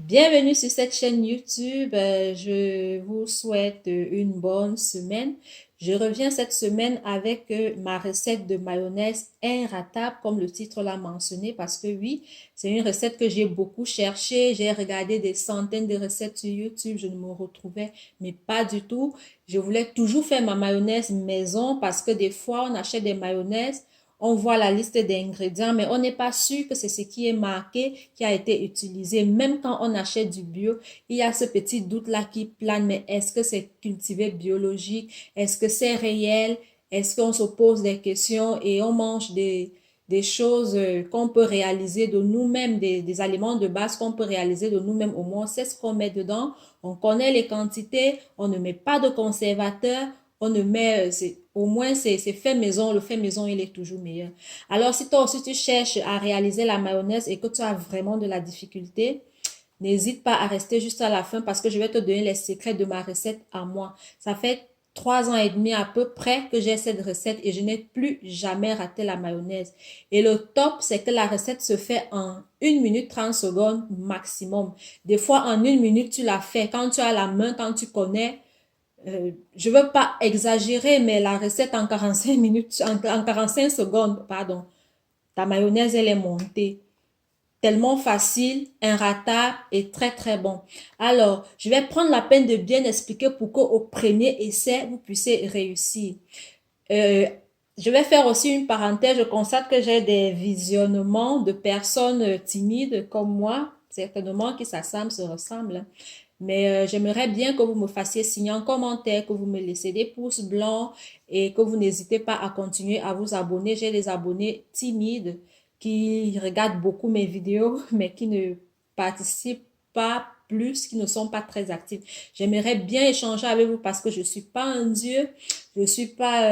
Bienvenue sur cette chaîne YouTube. Je vous souhaite une bonne semaine. Je reviens cette semaine avec ma recette de mayonnaise inratable, comme le titre l'a mentionné, parce que oui, c'est une recette que j'ai beaucoup cherchée. J'ai regardé des centaines de recettes sur YouTube. Je ne me retrouvais, mais pas du tout. Je voulais toujours faire ma mayonnaise maison parce que des fois, on achète des mayonnaises. On voit la liste d'ingrédients, mais on n'est pas sûr que c'est ce qui est marqué qui a été utilisé. Même quand on achète du bio, il y a ce petit doute-là qui plane, mais est-ce que c'est cultivé biologique? Est-ce que c'est réel? Est-ce qu'on se pose des questions et on mange des choses qu'on peut réaliser de nous-mêmes, des aliments de base qu'on peut réaliser de nous-mêmes au moins, c'est ce qu'on met dedans. On connaît les quantités, on ne met pas de conservateur, on ne met, au moins c'est fait maison, le fait maison il est toujours meilleur. Alors si toi aussi tu cherches à réaliser la mayonnaise et que tu as vraiment de la difficulté, n'hésite pas à rester juste à la fin parce que je vais te donner les secrets de ma recette à moi. Ça fait 3 ans et demi à peu près que j'ai cette recette et je n'ai plus jamais raté la mayonnaise. Et le top, c'est que la recette se fait en 1 minute 30 secondes maximum. Des fois, en 1 minute, tu la fais. Quand tu as la main, quand tu connais, je veux pas exagérer, mais la recette en 45 minutes, en 45 secondes, pardon, ta mayonnaise, elle est montée. Tellement facile, inratable et très très bon. Alors, je vais prendre la peine de bien expliquer pour qu'au premier essai, vous puissiez réussir. Euh, je vais faire aussi une parenthèse. Je constate que j'ai des visionnements de personnes timides comme moi, certainement qui s'assemblent, se ressemblent. Mais j'aimerais bien que vous me fassiez signer en commentaire, que vous me laissez des pouces blancs et que vous n'hésitez pas à continuer à vous abonner. J'ai des abonnés timides qui regardent beaucoup mes vidéos, mais qui ne participent pas plus, qui ne sont pas très actifs. J'aimerais bien échanger avec vous parce que je ne suis pas un dieu, je ne suis pas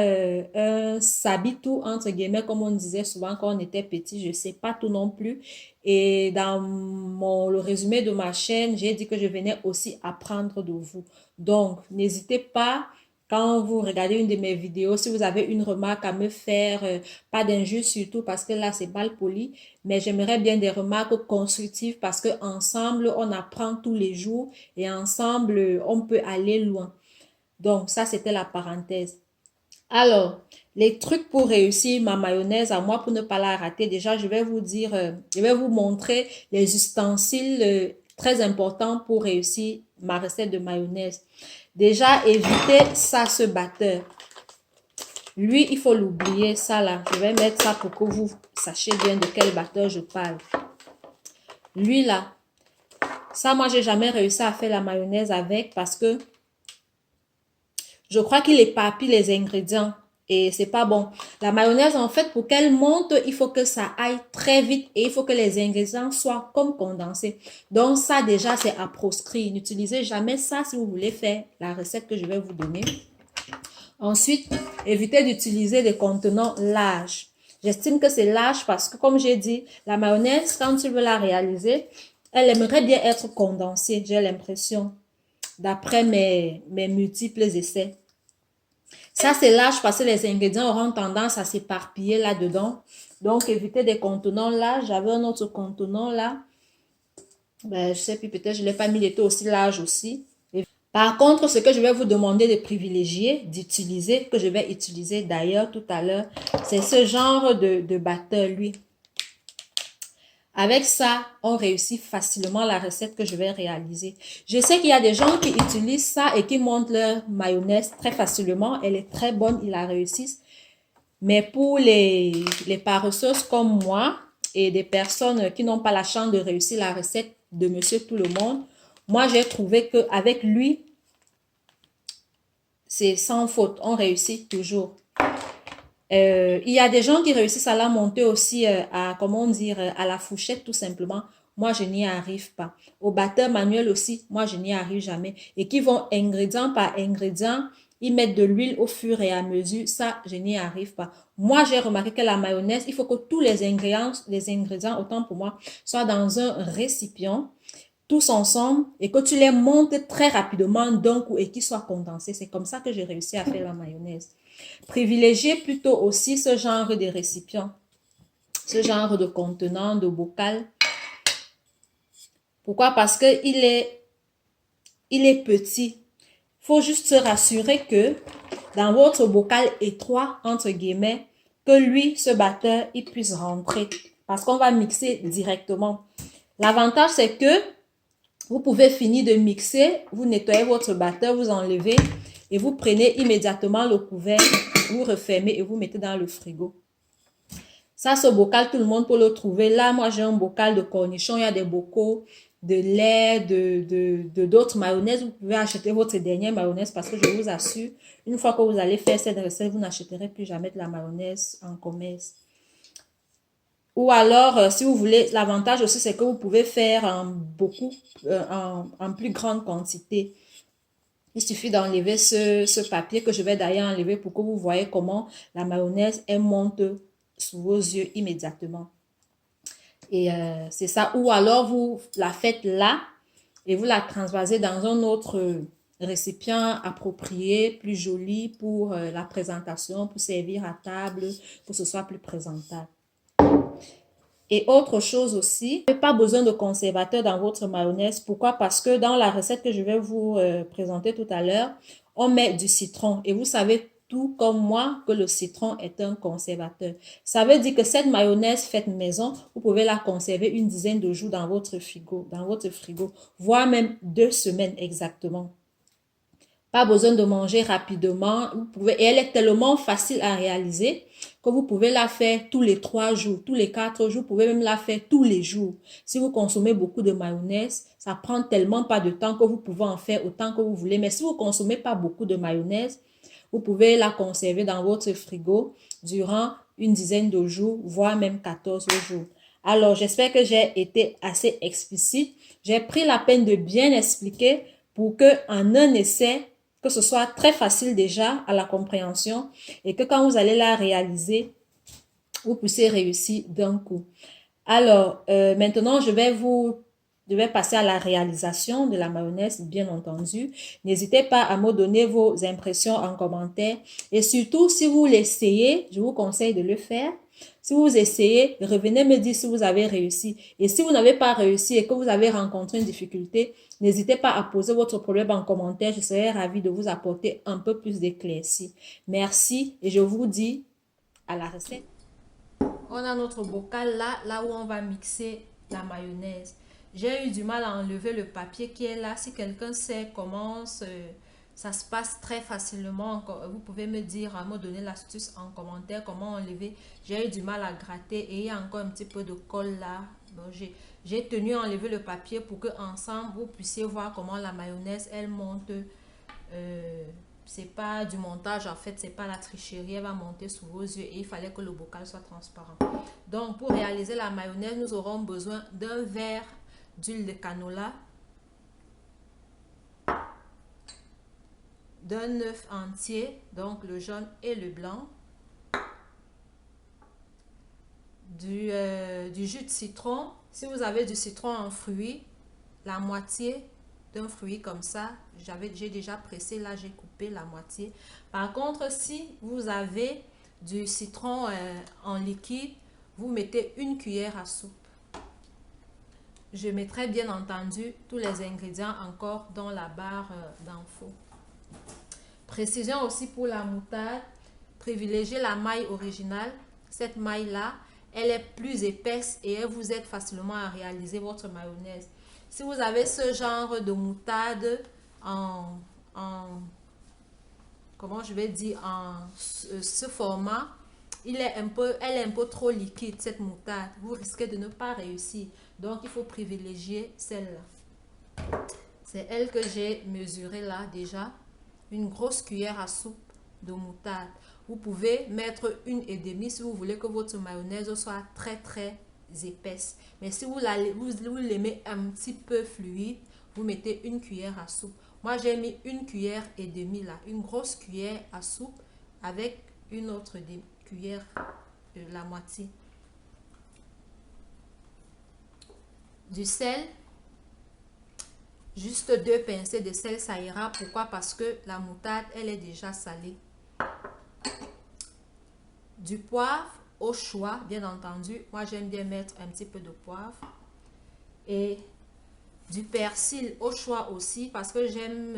un sabitou, entre guillemets, comme on disait souvent quand on était petit. Je ne sais pas tout non plus. Et dans le résumé de ma chaîne, j'ai dit que je venais aussi apprendre de vous. Donc, n'hésitez pas, quand vous regardez une de mes vidéos, si vous avez une remarque à me faire, pas d'injure surtout parce que là, c'est mal poli, mais j'aimerais bien des remarques constructives parce que ensemble, on apprend tous les jours et ensemble, on peut aller loin. Donc, ça, c'était la parenthèse. Alors, les trucs pour réussir ma mayonnaise à moi, pour ne pas la rater, déjà, je vais vous dire, je vais vous montrer les ustensiles très importants pour réussir ma recette de mayonnaise. Déjà, évitez ça, ce batteur. Lui, il faut l'oublier, ça là. Je vais mettre ça pour que vous sachiez bien de quel batteur je parle. Lui là, ça, moi, j'ai jamais réussi à faire la mayonnaise avec parce que je crois qu'il éparpille les ingrédients et c'est pas bon. La mayonnaise, en fait, pour qu'elle monte, il faut que ça aille très vite et il faut que les ingrédients soient comme condensés. Donc ça, déjà, c'est à proscrire. N'utilisez jamais ça si vous voulez faire la recette que je vais vous donner. Ensuite, évitez d'utiliser des contenants larges. J'estime que c'est large parce que, comme j'ai dit, la mayonnaise, quand tu veux la réaliser, elle aimerait bien être condensée, j'ai l'impression, d'après mes multiples essais. Ça, c'est large parce que les ingrédients auront tendance à s'éparpiller là-dedans. Donc, évitez des contenants là. J'avais un autre contenant là. Ben, je sais plus, peut-être je ne l'ai pas mis, il était aussi large aussi. Par contre, ce que je vais vous demander de privilégier, d'utiliser, que je vais utiliser d'ailleurs tout à l'heure, c'est ce genre de batteur, lui. Avec ça, on réussit facilement la recette que je vais réaliser. Je sais qu'il y a des gens qui utilisent ça et qui montent leur mayonnaise très facilement. Elle est très bonne, ils la réussissent. Mais pour les paresseuses comme moi et des personnes qui n'ont pas la chance de réussir la recette de Monsieur Tout le Monde, moi j'ai trouvé qu'avec lui, c'est sans faute. On réussit toujours. Il y a des gens qui réussissent à la monter aussi à, comment dire, à la fourchette tout simplement. Moi, je n'y arrive pas. Au batteur manuel aussi, moi, je n'y arrive jamais. Et qui vont ingrédient par ingrédient, ils mettent de l'huile au fur et à mesure. Ça, je n'y arrive pas. Moi, j'ai remarqué que la mayonnaise, il faut que tous les ingrédients, autant pour moi, soient dans un récipient, tous ensemble, et que tu les montes très rapidement d'un coup et qu'ils soient condensés. C'est comme ça que j'ai réussi à faire la mayonnaise. Privilégiez plutôt aussi ce genre de récipient, ce genre de contenant, de bocal. Pourquoi? Parce que il est petit. Il faut juste se rassurer que dans votre bocal étroit, entre guillemets, que lui, ce batteur, il puisse rentrer. Parce qu'on va mixer directement. L'avantage, c'est que vous pouvez finir de mixer, vous nettoyez votre batteur, vous enlevez et vous prenez immédiatement le couvercle, vous refermez et vous mettez dans le frigo. Ça, ce bocal, tout le monde peut le trouver. Là, moi, j'ai un bocal de cornichons. Il y a des bocaux de lait, d'autres mayonnaises. Vous pouvez acheter votre dernière mayonnaise parce que je vous assure, une fois que vous allez faire cette recette, vous n'achèterez plus jamais de la mayonnaise en commerce. Ou alors, si vous voulez, l'avantage aussi, c'est que vous pouvez faire en plus grande quantité. Il suffit d'enlever ce papier que je vais d'ailleurs enlever pour que vous voyez comment la mayonnaise, elle monte sous vos yeux immédiatement. Et c'est ça. Ou alors, vous la faites là et vous la transvasez dans un autre récipient approprié, plus joli pour la présentation, pour servir à table, pour que ce soit plus présentable. Et autre chose aussi, vous n'avez pas besoin de conservateur dans votre mayonnaise. Pourquoi? Parce que dans la recette que je vais vous présenter tout à l'heure, on met du citron. Et vous savez tout comme moi que le citron est un conservateur. Ça veut dire que cette mayonnaise faite maison, vous pouvez la conserver une dizaine de jours dans votre frigo, voire même 2 semaines exactement. Pas besoin de manger rapidement. Vous pouvez, et elle est tellement facile à réaliser que vous pouvez la faire tous les 3 jours, tous les 4 jours. Vous pouvez même la faire tous les jours. Si vous consommez beaucoup de mayonnaise, ça prend tellement pas de temps que vous pouvez en faire autant que vous voulez. Mais si vous consommez pas beaucoup de mayonnaise, vous pouvez la conserver dans votre frigo durant une dizaine de jours, voire même 14 jours. Alors, j'espère que j'ai été assez explicite. J'ai pris la peine de bien expliquer pour que en un essai, que ce soit très facile déjà à la compréhension et que quand vous allez la réaliser, vous puissiez réussir d'un coup. Alors, maintenant, je vais passer à la réalisation de la mayonnaise, bien entendu. N'hésitez pas à me donner vos impressions en commentaire. Et surtout, si vous l'essayez, je vous conseille de le faire. Si vous essayez, revenez me dire si vous avez réussi. Et si vous n'avez pas réussi et que vous avez rencontré une difficulté, n'hésitez pas à poser votre problème en commentaire. Je serai ravie de vous apporter un peu plus d'éclaircie. Merci et je vous dis à la recette. On a notre bocal là où on va mixer la mayonnaise. J'ai eu du mal à enlever le papier qui est là. Si quelqu'un sait comment ça se passe très facilement, vous pouvez me dire, à me donner l'astuce en commentaire, comment enlever. J'ai eu du mal à gratter et il y a encore un petit peu de colle là. Donc j'ai tenu à enlever le papier pour que ensemble vous puissiez voir comment la mayonnaise, elle monte. C'est pas du montage en fait, c'est pas la tricherie, elle va monter sous vos yeux et il fallait que le bocal soit transparent. Donc pour réaliser la mayonnaise, nous aurons besoin d'un verre d'huile de canola, d'un œuf entier, donc le jaune et le blanc, du jus de citron. Si vous avez du citron en fruits, la moitié d'un fruit comme ça, j'ai déjà pressé, là j'ai coupé la moitié. Par contre, si vous avez du citron en liquide, vous mettez une cuillère à soupe. Je mettrai bien entendu tous les ingrédients encore dans la barre d'infos. Précision aussi pour la moutarde, privilégiez la maille originale. Cette maille là, elle est plus épaisse et elle vous aide facilement à réaliser votre mayonnaise. Si vous avez ce genre de moutarde comment je vais dire, ce format, elle est un peu trop liquide, cette moutarde. Vous risquez de ne pas réussir. Donc, il faut privilégier celle-là. C'est elle que j'ai mesurée là déjà. Une grosse cuillère à soupe de moutarde. Vous pouvez mettre 1,5 si vous voulez que votre mayonnaise soit très très épaisse. Mais si vous l'aimez un petit peu fluide, vous mettez une cuillère à soupe. Moi, j'ai mis 1,5 cuillère là, une grosse cuillère à soupe avec une autre cuillère, la moitié. Du sel, juste 2 pincées de sel, ça ira. Pourquoi? Parce que la moutarde, elle est déjà salée. Du poivre au choix, bien entendu. Moi, j'aime bien mettre un petit peu de poivre. Et du persil au choix aussi parce que j'aime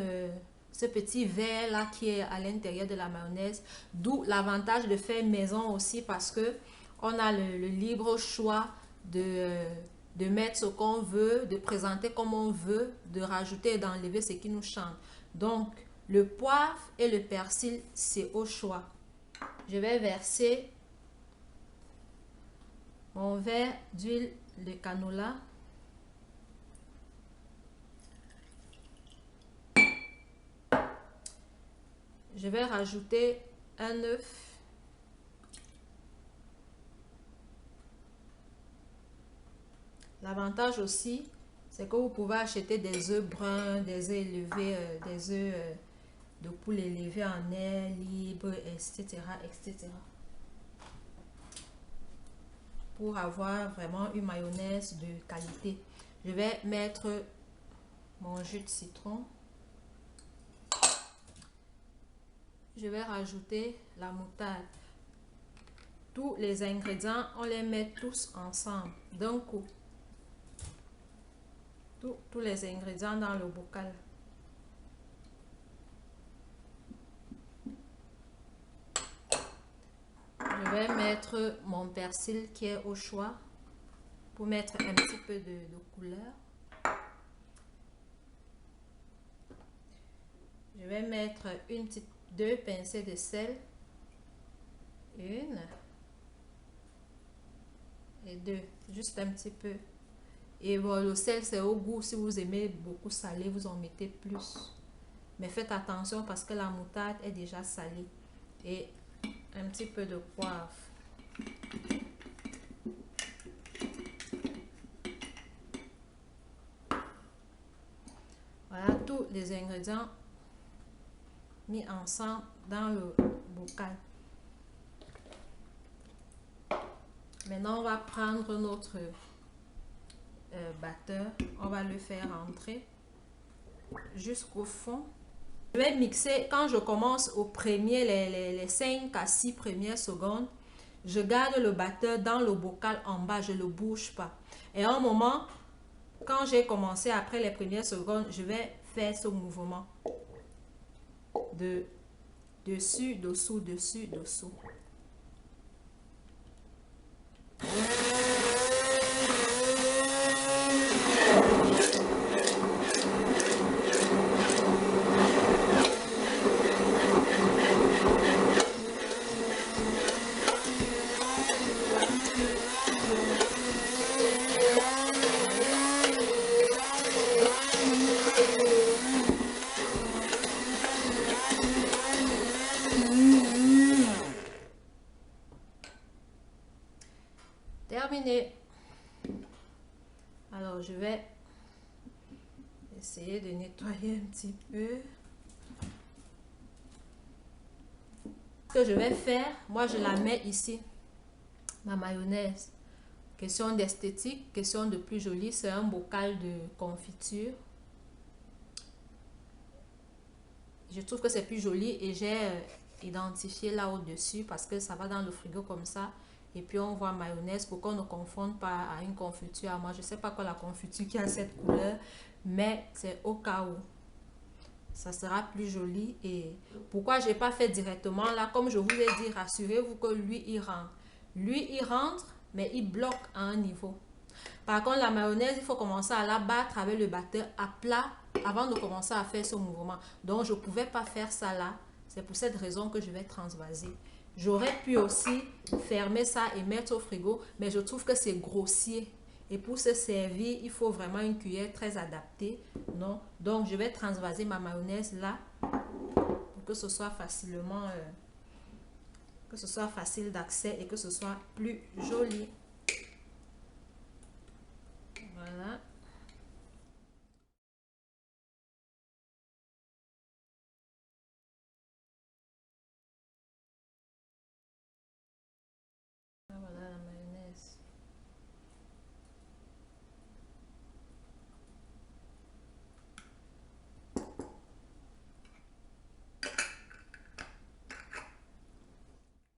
ce petit verre là qui est à l'intérieur de la mayonnaise. D'où l'avantage de faire maison aussi parce que on a le libre choix de mettre ce qu'on veut, de présenter comme on veut, de rajouter et d'enlever ce qui nous chante. Donc, le poivre et le persil, c'est au choix. Je vais verser mon verre d'huile de canola. Je vais rajouter un œuf. L'avantage aussi, c'est que vous pouvez acheter des œufs bruns, des œufs élevés, des œufs de poule élevés en air libre, etc., etc. Pour avoir vraiment une mayonnaise de qualité. Je vais mettre mon jus de citron. Je vais rajouter la moutarde. Tous les ingrédients, on les met tous ensemble d'un coup. Tous les ingrédients dans le bocal. Je vais mettre mon persil qui est au choix pour mettre un petit peu de couleur. Je vais mettre deux pincées de sel. Une et deux, juste un petit peu. Et bon, le sel c'est au goût. Si vous aimez beaucoup salé, vous en mettez plus. Mais faites attention parce que la moutarde est déjà salée. Et un petit peu de poivre. Voilà tous les ingrédients mis ensemble dans le bocal. Maintenant, on va prendre notre batteur. On va le faire entrer jusqu'au fond. Je vais mixer. Quand je commence au premier, les 5 à 6 premières secondes, je garde le batteur dans le bocal en bas. Je ne le bouge pas. Et à un moment, quand j'ai commencé après les premières secondes, je vais faire ce mouvement de dessus, dessous, dessus, dessous. Terminé. Alors, je vais essayer de nettoyer un petit peu. Ce que je vais faire, moi je la mets ici. Ma mayonnaise. Question d'esthétique, question de plus joli, c'est un bocal de confiture. Je trouve que c'est plus joli et j'ai identifié là au-dessus parce que ça va dans le frigo comme ça. Et puis on voit mayonnaise pour qu'on ne confonde pas à une confiture. Moi, je ne sais pas quoi la confiture qui a cette couleur, mais c'est au cas où. Ça sera plus joli. Et pourquoi je n'ai pas fait directement là? Comme je vous ai dit, rassurez-vous que lui, il rentre. Lui, il rentre, mais il bloque à un niveau. Par contre, la mayonnaise, il faut commencer à la battre avec le batteur à plat avant de commencer à faire ce mouvement. Donc, je ne pouvais pas faire ça là. C'est pour cette raison que je vais transvaser. J'aurais pu aussi fermer ça et mettre au frigo, mais je trouve que c'est grossier. Et pour se servir, il faut vraiment une cuillère très adaptée. Non? Donc, je vais transvaser ma mayonnaise là pour que ce soit facilement, que ce soit facile d'accès et que ce soit plus joli. Voilà.